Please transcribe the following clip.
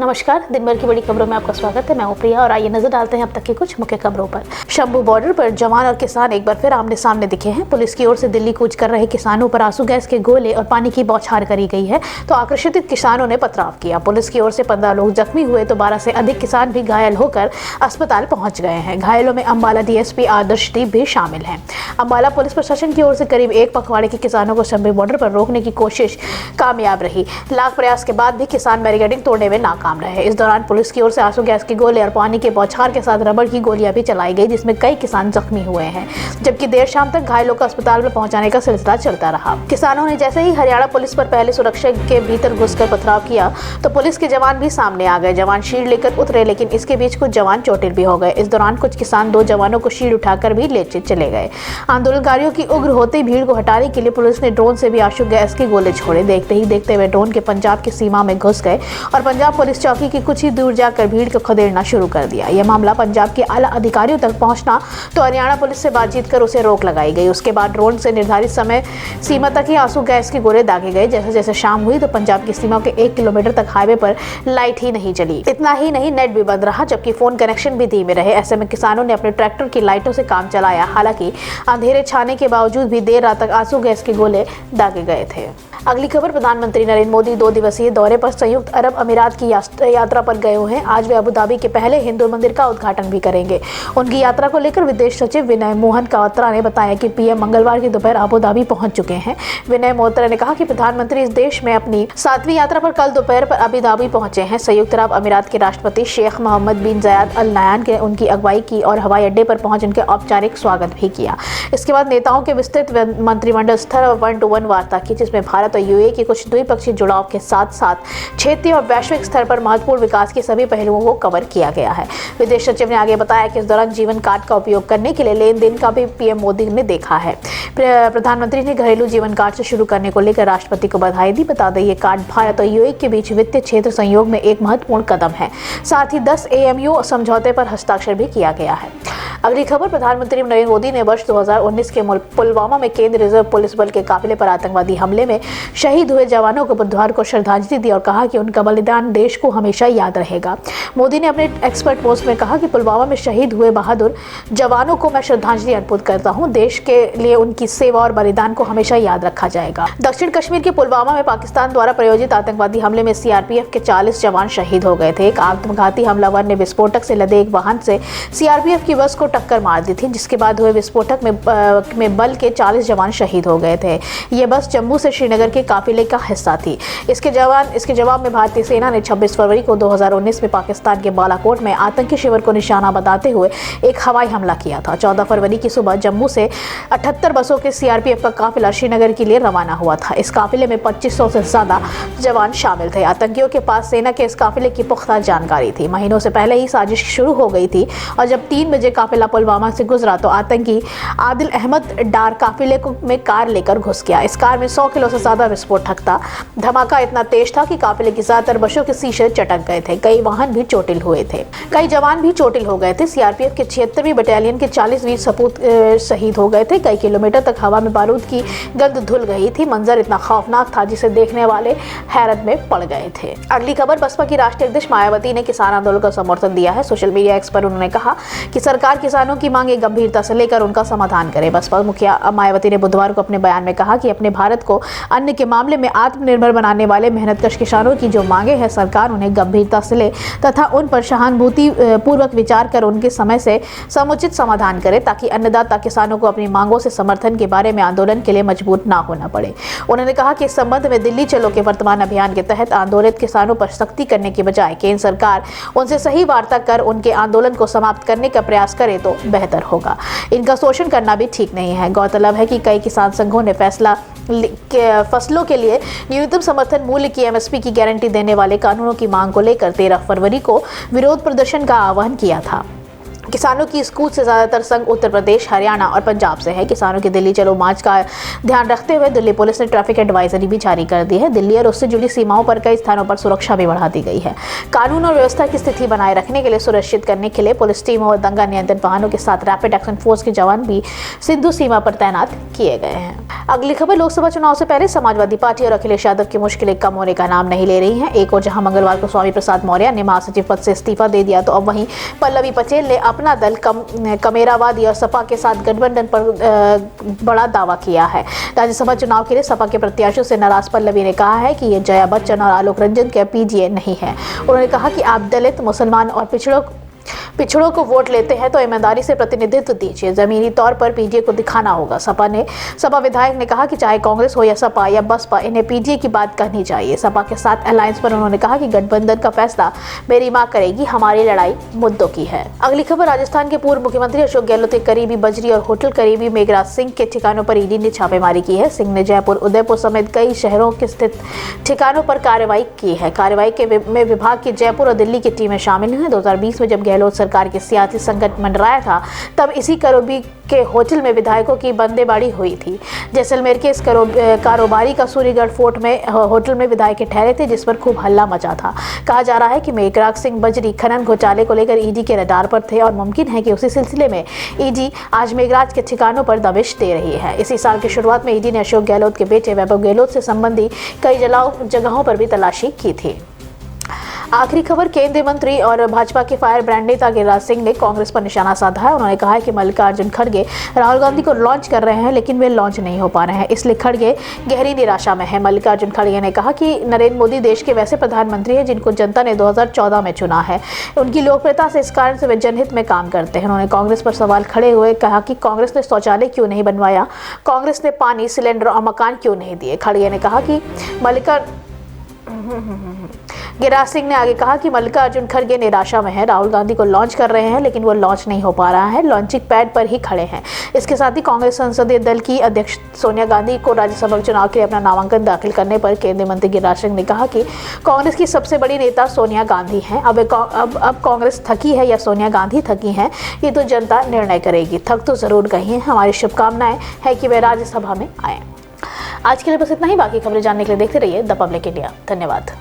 नमस्कार, दिन भर की बड़ी खबरों में आपका स्वागत है। मैं हूं प्रिया और आइए नजर डालते हैं अब तक की कुछ मुख्य खबरों पर। शंभू बॉर्डर पर जवान और किसान एक बार फिर आमने सामने दिखे हैं। पुलिस की ओर से दिल्ली कूच कर रहे किसानों पर आंसू गैस के गोले और पानी की बौछार करी गई है तो आक्रोशित किसानों ने पथराव किया। पुलिस की ओर से 15 लोग जख्मी हुए तो 12 से अधिक किसान भी घायल होकर अस्पताल पहुंच गए हैं। घायलों में अम्बाला डीएसपी आदर्शदीप भी शामिल हैं। अम्बाला पुलिस प्रशासन की ओर से करीब एक पखवाड़े के किसानों को शंभू बॉर्डर पर रोकने की कोशिश कामयाब रही। लाख प्रयास के बाद भी किसान बैरिकेडिंग तोड़ने में नाकाम रहे। इस दौरान पुलिस की ओर से आंसू गैस के गोले और पानी के बौछार के साथ रबड़ की गोलियां भी चलाई गई, जिसमें कई किसान जख्मी हुए हैं, जबकि देर शाम तक घायलों को अस्पताल में पहुंचाने का सिलसिला चलता रहा। किसानों ने जैसे ही हरियाणा पुलिस पर पहले सुरक्षा के भीतर घुसकर पथराव किया तो पुलिस के जवान भी सामने आ गए। जवान शील्ड लेकर उतरे, लेकिन इसके बीच कुछ जवान चोटिल भी हो गए। इस दौरान कुछ किसान 2 जवानों को शील्ड उठाकर भी ले चले गए। आंदोलनकारियों की उग्र होती भीड़ को हटाने के लिए पुलिस ने ड्रोन से भी आंसू गैस के गोले छोड़े। देखते ही देखते हुए ड्रोन के पंजाब की सीमा में घुस गए और पंजाब पुलिस चौकी की कुछ ही दूर जाकर भीड़ को खदेड़ना शुरू कर दिया। यह मामला पंजाब के आला अधिकारियों तक पहुंचना तो हरियाणा पुलिस से बातचीत कर उसे रोक लगाई गई। उसके बाद ड्रोन से निर्धारित समय सीमा तक ही आंसू गैस के गोले दागे गए। जैसे जैसे शाम हुई तो पंजाब की सीमा के 1 किलोमीटर तक हाईवे पर लाइट ही नहीं जली। इतना ही नहीं, नेट भी बंद रहा, जबकि फोन कनेक्शन भी धीमे रहे। ऐसे में किसानों ने अपने ट्रैक्टर की लाइटों से काम चलाया। हालांकि अंधेरे छाने के बावजूद भी देर रात तक आंसू गैस के गोले दागे गए थे। अगली खबर, प्रधानमंत्री नरेंद्र मोदी 2 दिवसीय दौरे पर संयुक्त अरब अमीरात की यात्रा पर गए हुए हैं। आज वे अबू धाबी के पहले हिंदू मंदिर का उद्घाटन भी करेंगे। उनकी यात्रा को लेकर विदेश सचिव विनय मोहन क्वात्रा ने बताया कि पीएम मंगलवार की दोपहर अबू धाबी पहुंच चुके हैं। विनय मोहत्रा ने कहा कि प्रधानमंत्री इस देश में अपनी 7वीं यात्रा पर कल दोपहर पर अबू धाबी पहुंचे हैं। संयुक्त अरब अमीरात के राष्ट्रपति शेख मोहम्मद बिन जायद अल नाहयान ने उनकी अगुवाई की और हवाई अड्डे पर पहुंच उनके औपचारिक स्वागत भी किया। इसके बाद नेताओं के विस्तृत मंत्रिमंडल स्तर 1-to-1 वार्ता की, जिसमें भारत और यूएई के कुछ द्विपक्षीय जुड़ाव के साथ साथ क्षेत्रीय और वैश्विक स्तर पर महत्वपूर्ण विकास के सभी पहलुओं को कवर किया गया है। विदेश सचिव ने आगे बताया कि इस दौरान जीवन कार्ड का उपयोग करने के लिए लेन देन का भी पीएम मोदी ने देखा है। प्रधानमंत्री ने घरेलू जीवन कार्ड से शुरू करने को लेकर राष्ट्रपति को बधाई दी। बता दें, ये कार्ड भारत और यूएई के बीच वित्तीय क्षेत्र सहयोग में एक महत्वपूर्ण कदम है। साथ ही 10 AMU समझौते पर हस्ताक्षर भी किया गया है। अगली खबर, प्रधानमंत्री नरेंद्र मोदी ने वर्ष 2019 के पुलवामा में केंद्रीय रिजर्व पुलिस बल के काफिले पर आतंकवादी हमले में शहीद हुए जवानों को बुधवार को श्रद्धांजलि दी और कहा कि उनका बलिदान देश को हमेशा याद रहेगा। मोदी ने अपने एक्सपर्ट पोस्ट में कहा कि पुलवामा में शहीद हुए बहादुर जवानों को मैं श्रद्धांजलि अर्पित करता हूं। देश के लिए उनकी सेवा और बलिदान को हमेशा याद रखा जाएगा। दक्षिण कश्मीर के पुलवामा में पाकिस्तान द्वारा प्रायोजित आतंकवादी हमले में सीआरपीएफ के 40 जवान शहीद हो गए थे। एक आत्मघाती हमलावर ने विस्फोटक से लदे एक वाहन से सीआरपीएफ की बस को टक्कर मार दी थी, जिसके बाद हुए विस्फोटक में बल के 40 जवान शहीद हो गए थे। ये बस जम्मू से श्रीनगर के काफिले का हिस्सा थी। इसके जवाब में भारतीय सेना ने 26 फरवरी को 2019 में पाकिस्तान के बालाकोट में आतंकी शिविर को निशाना बताते हुए एक हवाई हमला किया था। 14 फरवरी की सुबह जम्मू से 78 बसों के सीआरपीएफ का काफिला श्रीनगर के लिए रवाना हुआ था। इस काफिले में 2500 से ज्यादा जवान शामिल थे। आतंकियों के पास सेना के इस काफिले की पुख्ता जानकारी थी। महीनों से पहले ही साजिश शुरू हो गई थी और जब 3 बजे काफिला पुलवामा से गुजरा तो आतंकी आदिल अहमद डार काफिले में कार लेकर घुस गया। इस कार में 100 किलो से ज्यादा विस्फोटक था। धमाका इतना तेज था कि काफिले की ज्यादातर बसों के शीशे चटक गए थे। कई वाहन भी चोटिल हुए थे। कई जवान भी चोटिल हो गए थे। सीआरपीएफ के 76वीं बटालियन के 40 वीर सपूत शहीद हो गए थे। कई किलोमीटर तक हवा में बारूद की गंध धुल गई थी। मंजर इतना खौफनाक था जिसे देखने वाले हैरत में पड़ गए थे। अगली खबर, बसपा की राष्ट्रीय अध्यक्ष मायावती ने किसान आंदोलन का समर्थन दिया है। सोशल मीडिया एक्स पर उन्होंने कहा कि सरकार किसानों की मांगे गंभीरता से लेकर उनका समाधान करे। बसपा मुखिया मायावती ने बुधवार को अपने बयान में कहा कि अपने भारत को अन्न के मामले में आत्मनिर्भर बनाने वाले मेहनतकश किसानों की जो मांगे हैं, सरकार उन्हें गंभीरता से ले तथा उन पर सहानुभूति पूर्वक विचार कर उनके समय से समुचित समाधान करे, ताकि अन्नदाता किसानों को अपनी मांगों से समर्थन के बारे में आंदोलन के लिए मजबूर ना होना पड़े। उन्होंने कहा कि इस संबंध में दिल्ली चलो के वर्तमान अभियान के तहत आंदोलित किसानों पर सख्ती करने की बजाय केंद्र सरकार उनसे सही वार्ता कर उनके आंदोलन को समाप्त करने का प्रयास करे तो बेहतर होगा। इनका शोषण करना भी ठीक नहीं है। गौरतलब है कि कई किसान संघों ने फसलों के लिए न्यूनतम समर्थन मूल्य की MSP की गारंटी देने वाले कानूनों की मांग को लेकर 13 फरवरी को विरोध प्रदर्शन का आह्वान किया था। किसानों की इस कूच से ज्यादातर संघ उत्तर प्रदेश, हरियाणा और पंजाब से है। किसानों की दिल्ली चलो मार्च का ध्यान रखते हुए दिल्ली पुलिस ने ट्रैफिक एडवाइजरी भी जारी कर दी है। दिल्ली और उससे जुड़ी सीमाओं पर कई स्थानों पर सुरक्षा भी बढ़ा दी गई है। कानून और व्यवस्था की स्थिति बनाए रखने के लिए सुनिश्चित करने के लिए पुलिस टीमों और दंगा नियंत्रण वाहनों के साथ रैपिड एक्शन फोर्स के जवान भी सिंधु सीमा पर तैनात किए गए हैं। अगली खबर, लोकसभा चुनाव से पहले समाजवादी पार्टी और अखिलेश यादव की मुश्किलें कम होने का नाम नहीं ले रही हैं। एक और जहां मंगलवार को स्वामी प्रसाद मौर्य ने महासचिव पद से इस्तीफा दे दिया, तो अब वहीं पल्लवी पटेल ने अपना दल कमेरावादी और सपा के साथ गठबंधन पर बड़ा दावा किया है। राज्यसभा चुनाव के लिए सपा के प्रत्याशियों से नाराज पल्लवी ने कहा है कि ये जया बच्चन और आलोक रंजन के पीजीए नहीं है। उन्होंने कहा कि आप दलित, मुसलमान और पिछड़ों को वोट लेते हैं तो ईमानदारी से प्रतिनिधित्व दीजिए, जमीनी तौर पर पीजीए को दिखाना होगा। सपा विधायक ने कहा कि चाहे कांग्रेस हो या सपा या बसपा, इन्हें पीजीए की बात करनी चाहिए। सपा के साथ अलायंस पर उन्होंने कहा कि गठबंधन का फैसला मेरी मां करेगी, हमारी लड़ाई मुद्दों की है। अगली खबर, राजस्थान के पूर्व मुख्यमंत्री अशोक गहलोत के करीबी बजरी और होटल करीबी मेघराज सिंह के ठिकानों पर ईडी ने छापेमारी की है। सिंह ने जयपुर, उदयपुर समेत कई शहरों के स्थित ठिकानों पर कार्रवाई की है। कार्रवाई में विभाग की जयपुर और दिल्ली की टीमें शामिल हैं। 2020 में जब गहलोत सरकार के सियासी संकट मंडराया था, तब इसी करोबी के होटल में विधायकों की बंदेबाड़ी हुई थी। जैसलमेर के इस कारोबारी का सूर्यगढ़ फोर्ट में होटल में विधायक ठहरे थे, जिस पर खूब हल्ला मचा था। कहा जा रहा है कि मेघराज सिंह बजरी खनन घोटाले को लेकर ईडी के रडार पर थे और मुमकिन है कि उसी सिलसिले में ईडी आज मेघराज के ठिकानों पर दबिश दे रही है। इसी साल की शुरुआत में ईडी ने अशोक गहलोत के बेटे वैभव गहलोत से संबंधी कई जगहों पर भी तलाशी की थी। आखिरी खबर, केंद्रीय मंत्री और भाजपा के फायर ब्रांड नेता गिरिराज सिंह ने कांग्रेस पर निशाना साधा है। उन्होंने कहा है कि मल्लिकार्जुन खड़गे राहुल गांधी को लॉन्च कर रहे हैं, लेकिन वे लॉन्च नहीं हो पा रहे हैं, इसलिए खड़गे गहरी निराशा में है। मल्लिकार्जुन खड़गे ने कहा कि नरेंद्र मोदी देश के वैसे प्रधानमंत्री हैं जिनको जनता ने 2014 में चुना है। उनकी लोकप्रियता से इस कारण से वे जनहित में काम करते हैं। उन्होंने कांग्रेस पर सवाल खड़े हुए कहा कि कांग्रेस ने शौचालय क्यों नहीं बनवाया, कांग्रेस ने पानी, सिलेंडर और मकान क्यों नहीं दिए। खड़गे ने कहा कि गिरिराज सिंह ने आगे कहा कि मल्लिकार्जुन खड़गे निराशा में है, राहुल गांधी को लॉन्च कर रहे हैं लेकिन वो लॉन्च नहीं हो पा रहा है, लॉन्चिंग पैड पर ही खड़े हैं। इसके साथ ही कांग्रेस संसदीय दल की अध्यक्ष सोनिया गांधी को राज्यसभा चुनाव के लिए अपना नामांकन दाखिल करने पर केंद्रीय मंत्री गिरिराज सिंह ने कहा कि कांग्रेस की सबसे बड़ी नेता सोनिया गांधी हैं। अब कांग्रेस थकी है या सोनिया गांधी थकी हैं, ये तो जनता निर्णय करेगी। थक तो जरूर गई हैं। हमारी शुभकामनाएं है कि वे राज्यसभा में आए। आज के लिए बस इतना ही। बाकी खबरें जानने के लिए देखते रहिए द पब्लिक इंडिया। धन्यवाद।